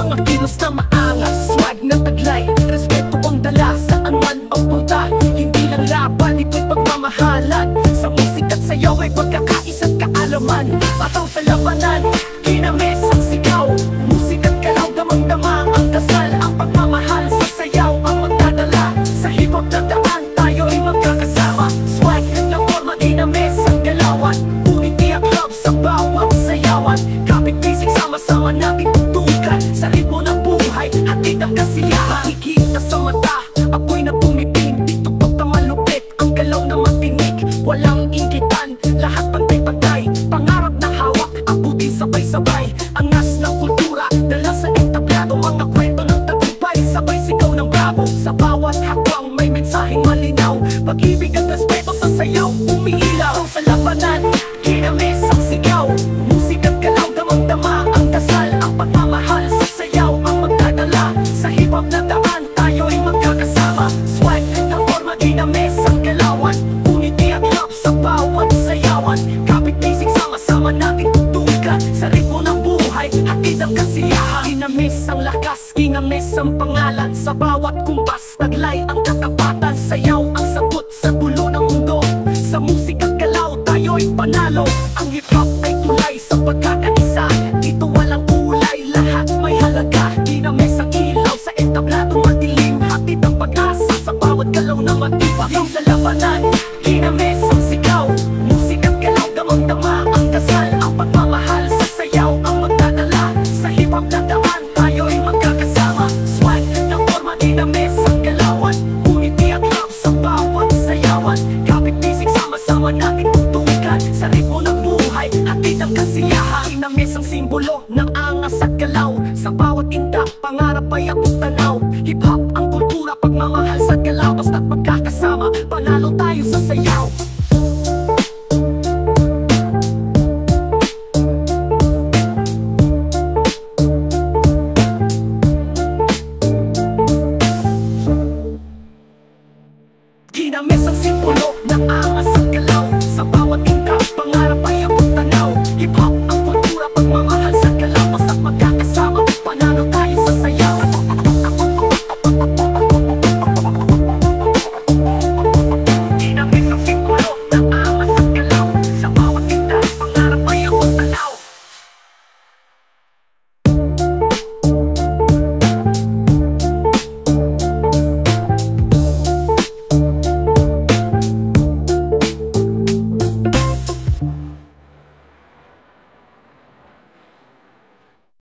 Mga kilos na maangas, swag na taglay, respeto ang dala saan man ang punta. Hindi lang laban, ito'y pagmamahalan. Sa musik at sayaw ay pagkakaisa't kaalaman. Pataw sa labanan, kinamis ang sigaw. Musik at galaw, damang-dama ang dasal. Ang pagmamahal sa sayaw ang magdadala. Sa hip-hop na daan, tayo'y magkakasama. Swag na forma, kinamis ang galawan. Unity at love sa bawat sayawan. Kapit basic, sama-sama natin tutukan. Sa ritmo ng buhay, hatid ang kasiyahan. Makikita sa mata, ako'y na pumiping. Dito na malupit, ang galaw na matinig. Walang inggitan, lahat pantay-pantay. Pangarap na hawak, abutin sabay-sabay. Angas ng kultura, dala sa entablado. Mga kwento ng tagumpay, sabay sigaw ng bravo. Sa bawat hakbang may mensaheng malinaw. Pag-ibig at respeto sa sayaw, umiilaw. Sa labanan, kinamis ang sigaw. Musik at galaw, damang-dama ang dasal. Ang pagmamahal sa sayaw ang magdadala. Sa hip-hop na daan, tayo'y magkakasama. Swag na forma, kinamis ang galawan. Unity at love sa bawat sayawan. Kapit basic, sama-sama natin tutukan. Sa ritmo ng buhay, hatid ang kasiyahan. Kinamis ang lakas, kinamis ang pangalan. Sa bawat kumpas, taglay ang katapatan. Sayaw ang sabot sa dulo ng mundo. Sa musik at galaw, tayo'y panalo. Ang hip-hop ay tulay sa pagkakaisa. Dito walang kulay, lahat may halaga. Kinamis ang ilaw sa entablado madilim. Hatid ang pag-asa sa bawat galaw na matibak. Yung sa labanan, kinamis ang sigaw. Musik at galaw, damang-dama ang dasal. Ang pagmamahal sa sayaw ang magdadala. Sa hip-hop na daan, tayo'y magkakasama. Swag na forma, kinamis ang galawan. Unity at love sa bawat sayawan. Kapit basic, sama-sama natin tutukan. Sa ritmo ng buhay, hatid ang kasiyahan. Kinamis ang simbolo ng angas at galaw. Sa bawat indak, pangarap ay abot tanaw. Hip-hop ang kultura, pagmamahal sa